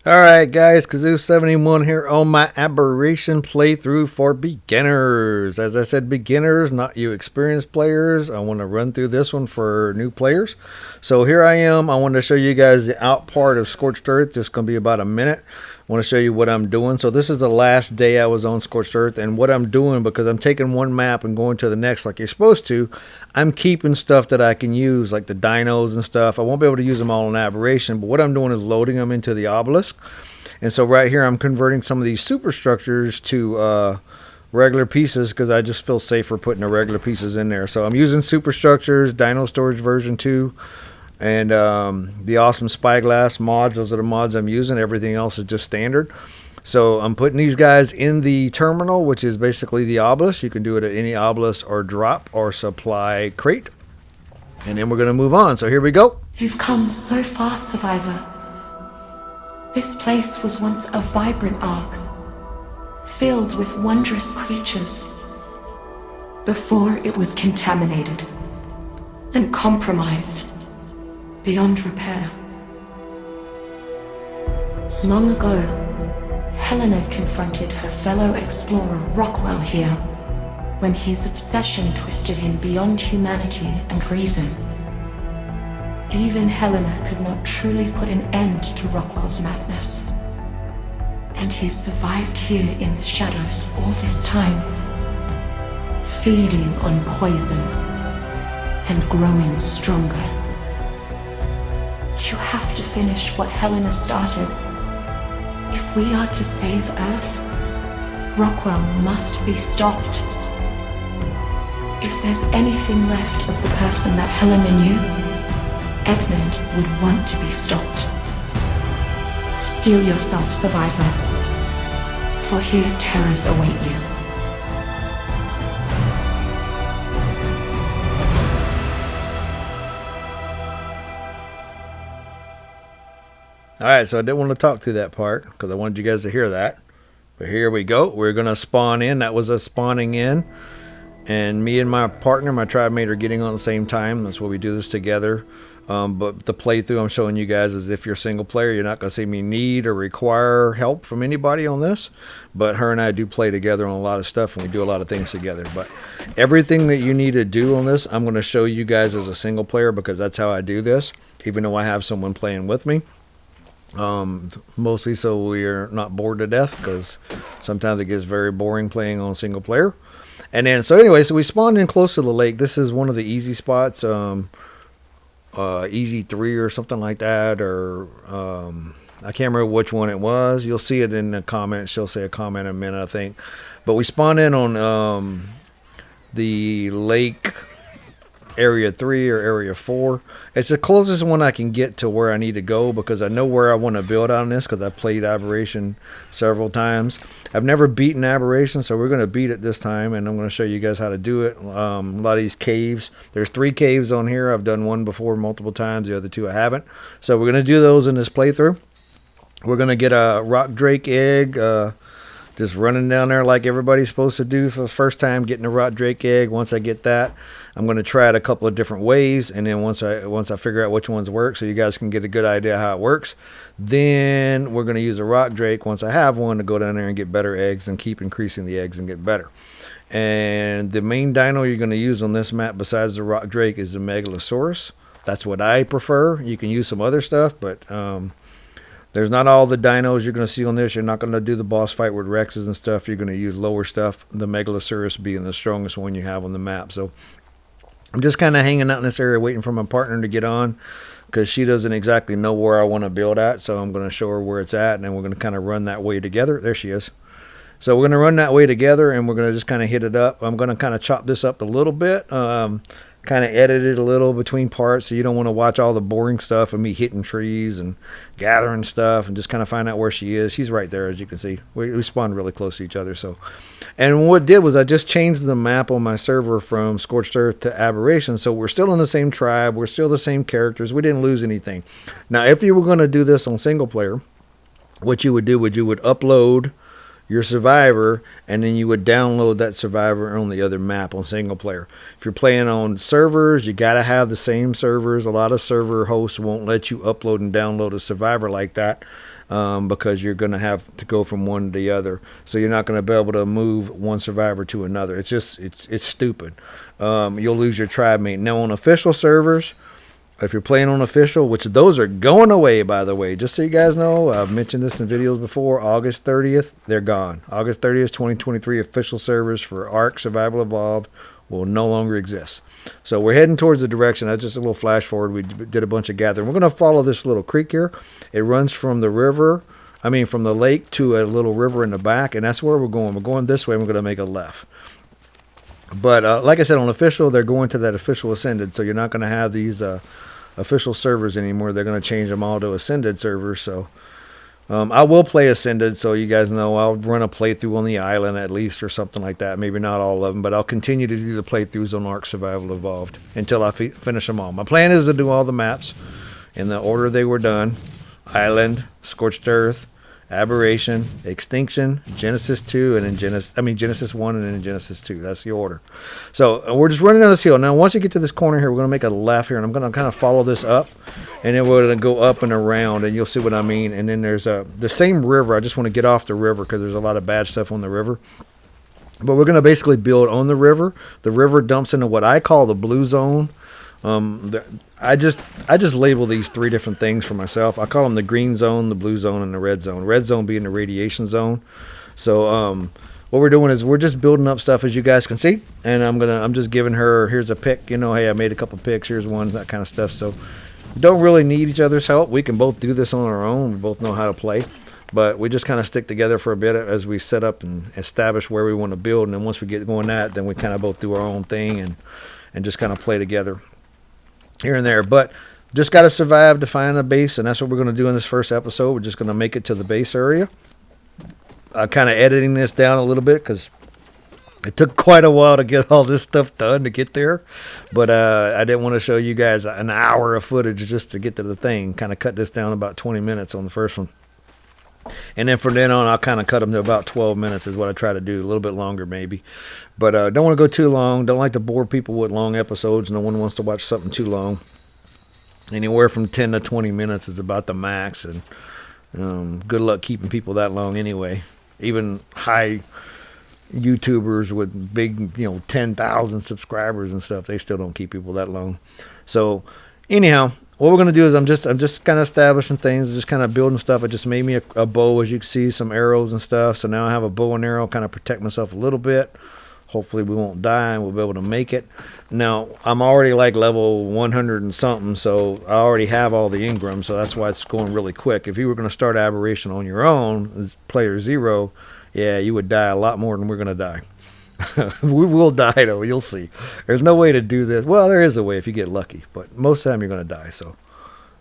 Alright guys, Kazoo71 here on my Aberration playthrough for beginners. As I said, beginners, not you experienced players. I want to run through this one for new players. So here I am. I want to show you guys the out part of Scorched Earth. Just going to be about a minute. I want to show you what I'm doing. So this is the last day I was on Scorched Earth, and what I'm doing, because I'm taking one map and going to the next like you're supposed to, I'm keeping stuff that I can use, like the dinos and stuff. I won't be able to use them all in Aberration, but what I'm doing is loading them into the obelisk. And so right here I'm converting some of these superstructures to regular pieces, because I just feel safer putting the regular pieces in there. So I'm using superstructures, Dino Storage version 2, and the awesome spyglass mods. Those are the mods I'm using. Everything else is just standard. So I'm putting these guys in the terminal, which is basically the obelisk. You can do it at any obelisk or drop or supply crate. And then we're going to move on. So here we go. You've come so far, Survivor. This place was once a vibrant ark, filled with wondrous creatures, before it was contaminated and compromised beyond repair. Long ago, Helena confronted her fellow explorer Rockwell here, when his obsession twisted him beyond humanity and reason. Even Helena could not truly put an end to Rockwell's madness. And he's survived here in the shadows all this time, feeding on poison and growing stronger. You have to finish what Helena started. If we are to save Earth, Rockwell must be stopped. If there's anything left of the person that Helena knew, Edmund would want to be stopped. Steel yourself, Survivor, for here terrors await you. Alright, so I didn't want to talk through that part because I wanted you guys to hear that. But here we go. We're going to spawn in. That was us spawning in. And me and my partner, my tribe mate, are getting on the same time. That's why we do this together. But the playthrough I'm showing you guys is if you're a single player, you're not going to see me need or require help from anybody on this. But her and I do play together on a lot of stuff, and we do a lot of things together. But everything that you need to do on this, I'm going to show you guys as a single player, because that's how I do this, even though I have someone playing with me. Mostly so we're not bored to death, because sometimes it gets very boring playing on single player. And then, so anyway, so we spawned in close to the lake. This is one of the easy spots. Easy 3 or something like that, or I can't remember which one it was. You'll see it in the comments. She'll say a comment in a minute, I think. But we spawned in on the lake area 3 or area 4. It's the closest one I can get to where I need to go, because I know where I want to build on this, because I played Aberration several times. I've never beaten Aberration, so we're going to beat it this time, and I'm going to show you guys how to do it. A lot of these caves, there's 3 caves on here. I've done one before multiple times, the other 2 I haven't. So we're going to do those in this playthrough. We're going to get a rock drake egg, just running down there like everybody's supposed to do for the first time, getting a rock drake egg. Once I get that, I'm going to try it a couple of different ways, and then once I figure out which ones work, so you guys can get a good idea how it works, then we're going to use a rock drake once I have one to go down there and get better eggs and keep increasing the eggs and get better. And the main dino you're going to use on this map besides the rock drake is the Megalosaurus. That's what I prefer. You can use some other stuff, but there's not all the dinos you're going to see on this. You're not going to do the boss fight with Rexes and stuff. You're going to use lower stuff, the Megalosaurus being the strongest one you have on the map. So I'm just kind of hanging out in this area waiting for my partner to get on, because she doesn't exactly know where I want to build at. So I'm going to show her where it's at, and then we're going to kind of run that way together. There she is. So we're going to run that way together, and we're going to just kind of hit it up. I'm going to kind of chop this up a little bit. Kind of edit it a little between parts, so you don't want to watch all the boring stuff of me hitting trees and gathering stuff, and just kind of find out where she is. She's right there, as you can see. We spawned really close to each other. So, and what I did was I just changed the map on my server from Scorched Earth to Aberration, so we're still in the same tribe. We're still the same characters. We didn't lose anything. Now, if you were going to do this on single player, what you would do would you would upload your survivor, and then you would download that survivor on the other map on single player. If you're playing on servers, you got to have the same servers. A lot of server hosts won't let you upload and download a survivor like that. because you're going to have to go from one to the other. So you're not going to be able to move one survivor to another. It's stupid. You'll lose your tribe mate. Now on official servers, if you're playing on official, which those are going away, by the way, just so you guys know, I've mentioned this in videos before, August 30th, they're gone. August 30th, 2023, official servers for Ark Survival Evolved will no longer exist. So we're heading towards the direction. That's just a little flash forward. We did a bunch of gathering. We're going to follow this little creek here. It runs from the river, from the lake to a little river in the back, and that's where we're going. We're going this way, and we're going to make a left. But like I said, on official, they're going to that official Ascended, so you're not going to have these official servers anymore. They're going to change them all to Ascended servers. So I will play Ascended, so you guys know I'll run a playthrough on the island at least or something like that. Maybe not all of them, but I'll continue to do the playthroughs on Ark Survival Evolved until I finish them all. My plan is to do all the maps in the order they were done. Island, Scorched Earth, Aberration, Extinction, Genesis 2, and then Genesis 1 and then Genesis 2. That's the order. So we're just running down this hill. Now, once you get to this corner here, we're going to make a left here, and I'm going to kind of follow this up, and then we're going to go up and around, and you'll see what I mean. And then there's the same river. I just want to get off the river because there's a lot of bad stuff on the river. But we're going to basically build on the river. The river dumps into what I call the blue zone. I just label these three different things for myself. I call them the green zone, the blue zone, and the red zone. Red zone being the radiation zone. So what we're doing is we're just building up stuff, as you guys can see, and I'm just giving her, here's a pick, hey, I made a couple picks, here's one, that kind of stuff. So we don't really need each other's help. We can both do this on our own. We both know how to play, but we just kind of stick together for a bit as we set up and establish where we want to build. And then once we get going then we kind of both do our own thing and just kind of play together here and there. But just got to survive to find a base, and that's what we're going to do in this first episode. We're just going to make it to the base area. I'm kind of editing this down a little bit because it took quite a while to get all this stuff done to get there. But I didn't want to show you guys an hour of footage just to get to the thing. Kind of cut this down about 20 minutes on the first one. And then from then on, I'll kind of cut them to about 12 minutes is what I try to do. A little bit longer maybe. But don't want to go too long. Don't like to bore people with long episodes. No one wants to watch something too long. Anywhere from 10 to 20 minutes is about the max. And good luck keeping people that long anyway. Even high YouTubers with big, 10,000 subscribers and stuff, they still don't keep people that long. So anyhow, what we're going to do is I'm just kind of establishing things, just kind of building stuff. I just made me a bow, as you can see, some arrows and stuff. So now I have a bow and arrow, kind of protect myself a little bit. Hopefully we won't die and we'll be able to make it. Now, I'm already like level 100 and something, so I already have all the Ingrams, so that's why it's going really quick. If you were going to start Aberration on your own as player 0, yeah, you would die a lot more than we're going to die. We will die, though. You'll see. There's no way to do this. Well, there is a way if you get lucky, but most of the time you're going to die. So,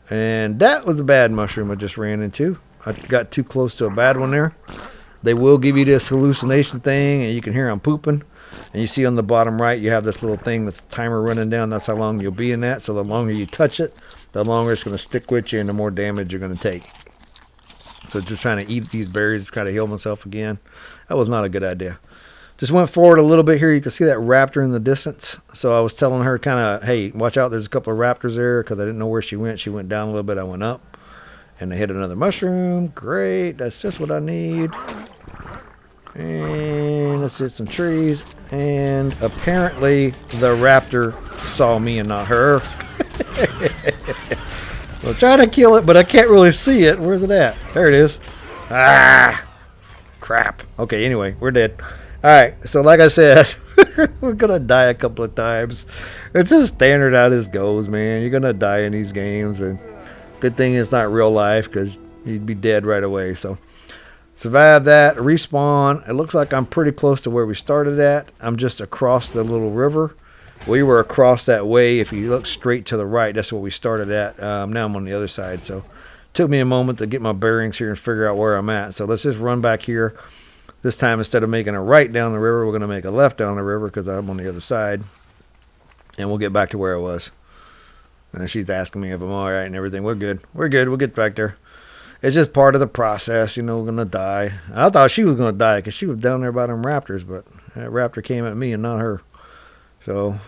and that was a bad mushroom I just ran into. I got too close to a bad one there. They will give you this hallucination thing, and you can hear them pooping. And you see on the bottom right, you have this little thing that's a timer running down. That's how long you'll be in that. So the longer you touch it, the longer it's going to stick with you and the more damage you're going to take. So just trying to eat these berries to try to heal myself again. That was not a good idea. Just went forward a little bit here. You can see that raptor in the distance. So I was telling her kind of, hey, watch out. There's a couple of raptors there because I didn't know where she went. She went down a little bit. I went up. And I hit another mushroom. Great. That's just what I need. And let's hit some trees. And apparently the raptor saw me and not her. I'm trying to kill it, but I can't really see it. Where's it at? There it is. Ah, crap. Okay, anyway, we're dead. All right, so like I said, we're going to die a couple of times. It's just standard how this goes, man. You're going to die in these games. And good thing it's not real life because you'd be dead right away. So survive that, respawn. It looks like I'm pretty close to where we started at. I'm just across the little river. We were across that way. If you look straight to the right, that's where we started at. Now I'm on the other side. So it took me a moment to get my bearings here and figure out where I'm at. So let's just run back here. This time, instead of making a right down the river, we're going to make a left down the river because I'm on the other side. And we'll get back to where I was. And she's asking me if I'm all right and everything. We're good. We're good. We'll get back there. It's just part of the process. We're going to die. I thought she was going to die because she was down there by them raptors. But that raptor came at me and not her. So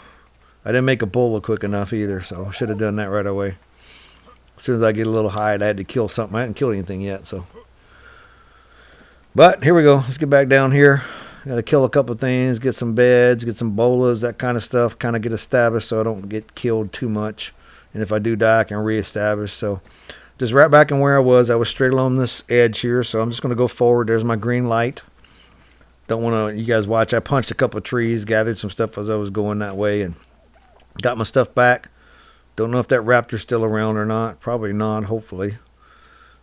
I didn't make a bullet quick enough either. So I should have done that right away. As soon as I get a little hide, I had to kill something. I hadn't killed anything yet, so. But here we go. Let's get back down here. Got to kill a couple of things, get some beds, get some bolas, that kind of stuff. Kind of get established so I don't get killed too much. And if I do die, I can reestablish. So just right back in where I was straight along this edge here. So I'm just going to go forward. There's my green light. Don't want to, you guys watch. I punched a couple of trees, gathered some stuff as I was going that way, and got my stuff back. Don't know if that raptor's still around or not. Probably not, hopefully.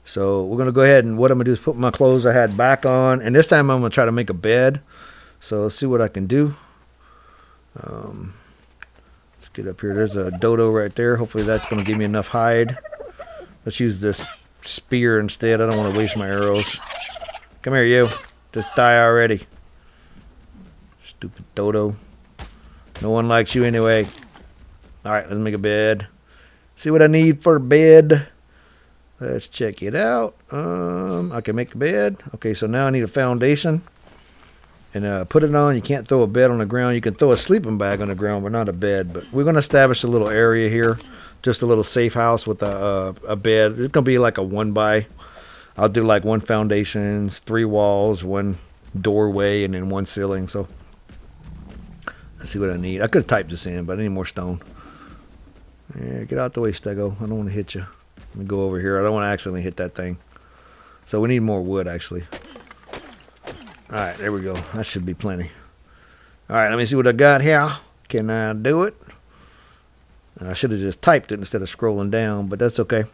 So we're going to go ahead, and what I'm going to do is put my clothes I had back on. And this time I'm going to try to make a bed. So let's see what I can do. Let's get up here. There's a dodo right there. Hopefully that's going to give me enough hide. Let's use this spear instead. I don't want to waste my arrows. Come here, you. Just die already. Stupid dodo. No one likes you anyway. Alright, let's make a bed. See what I need for a bed. Let's check it out. I can make a bed. Okay, so now I need a foundation. And put it on. You can't throw a bed on the ground. You can throw a sleeping bag on the ground, but not a bed. But we're going to establish a little area here. Just a little safe house with a bed. It's going to be like a 1x. I'll do like 1 foundation, 3 walls, 1 doorway, and then 1 ceiling. So let's see what I need. I could have typed this in, but I need more stone. Yeah, get out the way, Stego. I don't want to hit you. Let me go over here. I don't want to accidentally hit that thing. So we need more wood, actually. Alright, there we go. That should be plenty. Alright, let me see what I got here. Can I do it? I should have just typed it instead of scrolling down, but that's okay.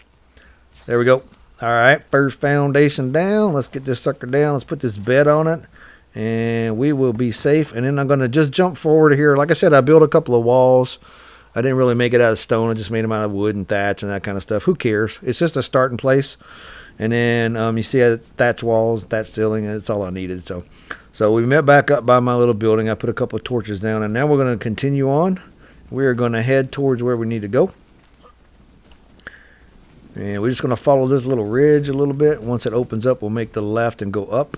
There we go. Alright, first foundation down. Let's get this sucker down. Let's put this bed on it. And we will be safe. And then I'm going to just jump forward here. Like I said, I built a couple of walls. I didn't really make it out of stone. I just made them out of wood and thatch and that kind of stuff. Who cares? It's just a starting place. And then you see thatch walls, thatch ceiling, and that's all I needed. So we met back up by my little building. I put a couple of torches down, and now we're going to continue on. We are going to head towards where we need to go. And we're just going to follow this little ridge a little bit. Once it opens up, we'll make the left and go up.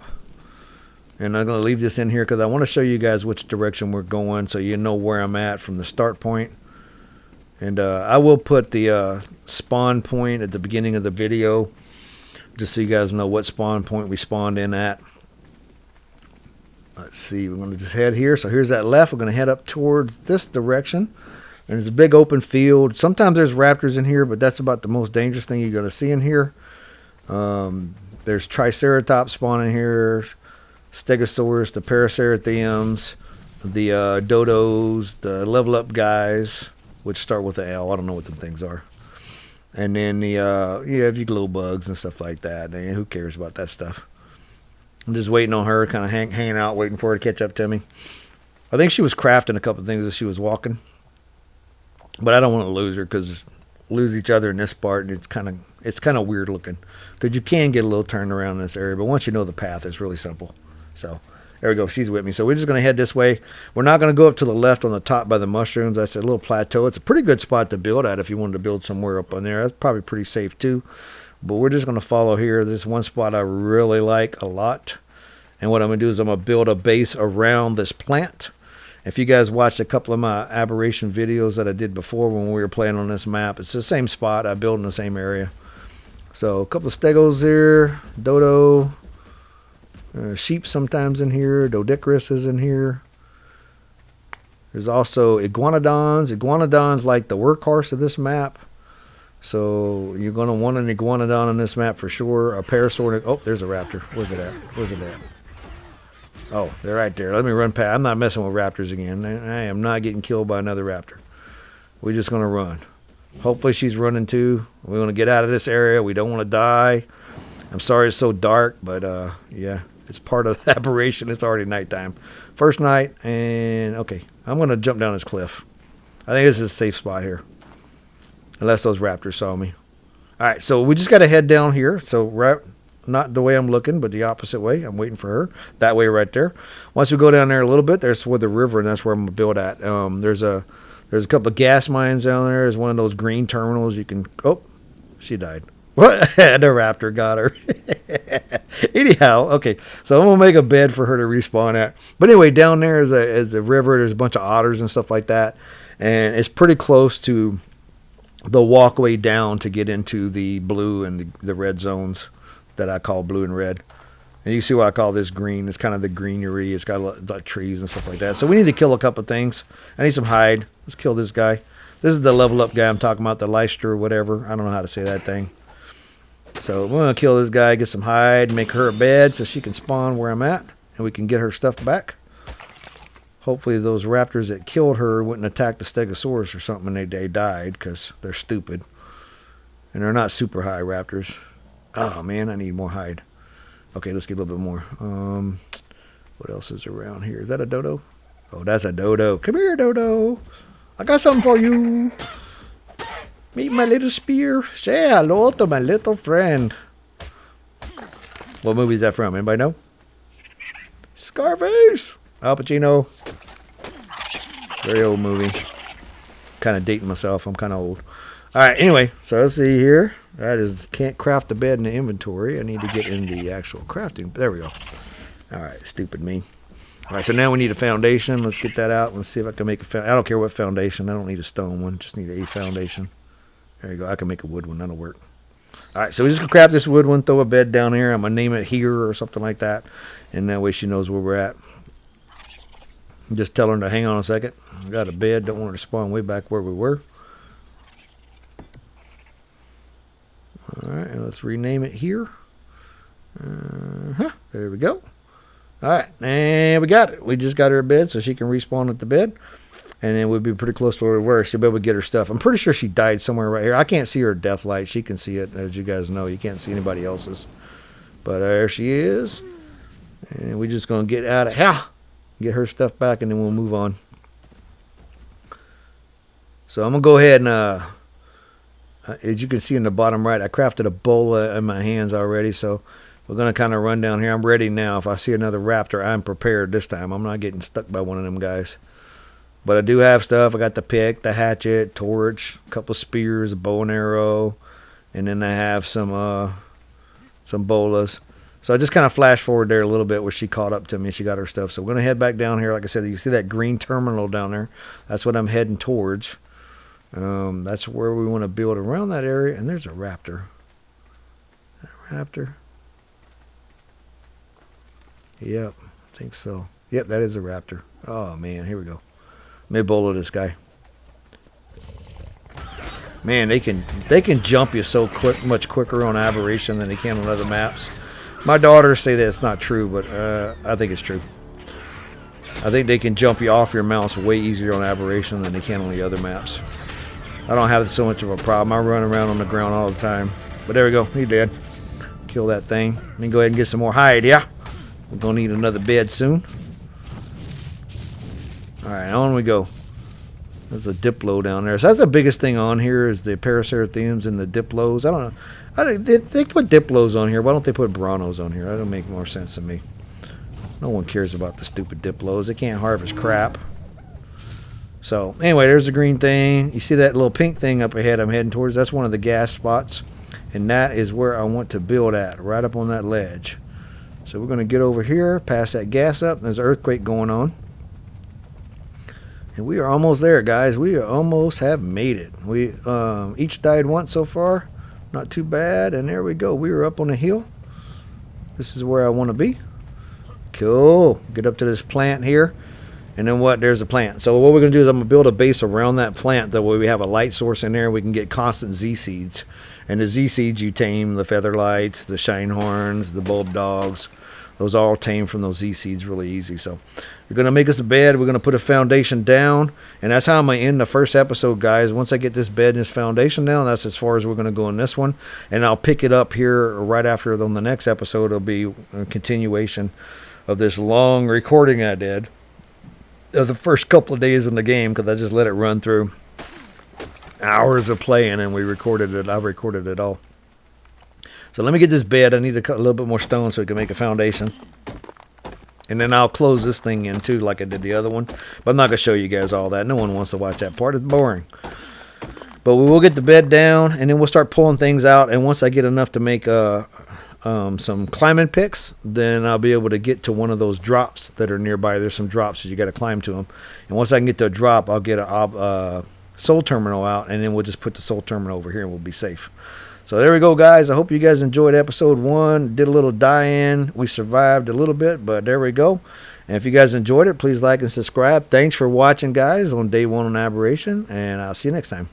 And I'm going to leave this in here because I want to show you guys which direction we're going so you know where I'm at from the start point. And I will put the spawn point at the beginning of the video just so you guys know what spawn point we spawned in at. Let's see, we're going to just head here. So here's that left. We're going to head up towards this direction. And there's a big open field. Sometimes there's raptors in here, but that's about the most dangerous thing you're going to see in here. There's Triceratops spawning here, Stegosaurus, the Paraceratheums, the Dodos, the level up guys, which start with an L. I don't know what them things are. And then the, you have your glow bugs and stuff like that. And who cares about that stuff? I'm just waiting on her, kind of hanging out, waiting for her to catch up to me. I think she was crafting a couple of things as she was walking. But I don't want to lose her because lose each other in this part, and it's kind of weird looking. Because you can get a little turned around in this area, but once you know the path, it's really simple. So there we go. She's with me. So we're just going to head this way. We're not going to go up to the left on the top by the mushrooms. That's a little plateau. It's a pretty good spot to build at if you wanted to build somewhere up on there. That's probably pretty safe too. But we're just going to follow here. There's one spot I really like a lot. And what I'm going to do is I'm going to build a base around this plant. If you guys watched a couple of my aberration videos that I did before when we were playing on this map, it's the same spot. I built in the same area. So a couple of stegos there, dodo, sheep sometimes in here, Doedicurus is in here. There's also iguanodons. Iguanodons like the workhorse of this map. So you're going to want an iguanodon on this map for sure. A parasaur. Oh, there's a raptor. Where's it at? Where's it at? Oh, they're right there. Let me run past. I'm not messing with raptors again. I am not getting killed by another raptor. We're just going to run. Hopefully she's running too. We want to get out of this area. We don't want to die. I'm sorry it's so dark, but yeah, it's part of the aberration. It's already nighttime. First night, and okay, I'm going to jump down this cliff. I think this is a safe spot here. Unless those raptors saw me. All right, so we just got to head down here. So right, not the way I'm looking, but the opposite way. I'm waiting for her. That way right there. Once we go down there a little bit, there's where the river, and that's where I'm going to build at. There's a couple of gas mines down there. There's one of those green terminals. You can... Oh, she died. What? The raptor got her. Anyhow, okay. So I'm going to make a bed for her to respawn at. But anyway, down there is a river. There's a bunch of otters and stuff like that. And it's pretty close to the walkway down to get into the blue and the red zones that I call blue and red. And you see what I call this green. It's kind of the greenery. It's got like trees and stuff like that. So we need to kill a couple things. I need some hide. Let's kill this guy. This is the level up guy I'm talking about, the Leicester or whatever. I don't know how to say that thing. So we're going to kill this guy, get some hide, make her a bed so she can spawn where I'm at. And we can get her stuff back. Hopefully those raptors that killed her wouldn't attack the Stegosaurus or something and they died because they're stupid. And they're not super high raptors. Oh, man, I need more hide. Okay, let's get a little bit more. What else is around here? Is that a dodo? Oh, that's a dodo. Come here, dodo. I got something for you. Meet my little spear. Say hello to my little friend. What movie is that from? Anybody know? Scarface. Al Pacino. Very old movie. Kind of dating myself. I'm kind of old. All right, anyway, so let's see here. That is, can't craft the bed in the inventory. I need to get in the actual crafting. There we go. All right, stupid me. All right, so now we need a foundation. Let's get that out. Let's see if I can make a foundation. I don't care what foundation. I don't need a stone one. Just need a foundation. There you go. I can make a wood one. That'll work. All right, so we're just going to craft this wood one, throw a bed down here. I'm going to name it here or something like that. And that way she knows where we're at. Just tell her to hang on a second. I got a bed. Don't want her to spawn way back where we were. All right, let's rename it here. There we go. All right, and we got it. We just got her a bed so she can respawn at the bed. And then we'll be pretty close to where we were. She'll be able to get her stuff. I'm pretty sure she died somewhere right here. I can't see her death light. She can see it, as you guys know. You can't see anybody else's. But there she is. And we're just going to get out of here. Get her stuff back, and then we'll move on. So I'm going to go ahead and... as you can see in the bottom right, I crafted a bowl in my hands already, so we're going to kind of run down here. I'm ready now. If I see another raptor, I'm prepared this time. I'm not getting stuck by one of them guys. But I do have stuff. I got the pick, the hatchet, torch, a couple spears, a bow and arrow, and then I have some bolas. So I just kind of flash forward there a little bit where she caught up to me. She got her stuff. So we're going to head back down here. Like I said, you see that green terminal down there? That's what I'm heading towards. That's where we want to build around that area. And there's a raptor. Raptor. Yep, I think so. Yep, that is a raptor. Oh man, here we go. Let me bola this guy. Man, they can jump you so quick, much quicker on Aberration than they can on other maps. My daughters say that it's not true, but I think it's true. I think they can jump you off your mouse way easier on Aberration than they can on the other maps. I don't have so much of a problem. I run around on the ground all the time. But there we go. He did. Kill that thing. Let me go ahead and get some more hide, yeah? We're going to need another bed soon. Alright, on we go. There's a Diplo down there. So that's the biggest thing on here is the Paracerathems and the Diplos. I don't know. They put Diplos on here. Why don't they put Branos on here? That would make more sense to me. No one cares about the stupid Diplos. They can't harvest crap. So, anyway, there's the green thing. You see that little pink thing up ahead I'm heading towards? That's one of the gas spots. And that is where I want to build at, right up on that ledge. So we're going to get over here, pass that gas up. There's an earthquake going on. And we are almost there, guys. We almost have made it. We each died once so far. Not too bad. And there we go. We are up on the hill. This is where I want to be. Cool. Get up to this plant here. And then what? There's a plant. So what we're going to do is I'm going to build a base around that plant. That way we have a light source in there. We can get constant Z seeds. And the Z seeds you tame, the featherlights, the shinehorns, the bulb dogs. Those all tame from those Z seeds really easy. So we're going to make us a bed. We're going to put a foundation down. And that's how I'm going to end the first episode, guys. Once I get this bed and this foundation down, that's as far as we're going to go in this one. And I'll pick it up here right after on the next episode. It'll be a continuation of this long recording I did of the first couple of days in the game, because I just let it run through hours of playing and we recorded it. I recorded it all. So let me get this bed. I need to cut a little bit more stone so we can make a foundation. And then I'll close this thing in too like I did the other one. But I'm not going to show you guys all that. No one wants to watch that part. It's boring. But we will get the bed down and then we'll start pulling things out. And once I get enough to make some climbing picks, then I'll be able to get to one of those drops that are nearby. There's some drops that you got to climb to them. And once I can get to a drop, I'll get a soul terminal out, and then we'll just put the soul terminal over here and we'll be safe. So there we go, guys. I hope you guys enjoyed episode 1. Did a little die-in. We survived a little bit, but there we go. And if you guys enjoyed it, please like and subscribe. Thanks for watching, guys, on day 1 on Aberration, and I'll see you next time.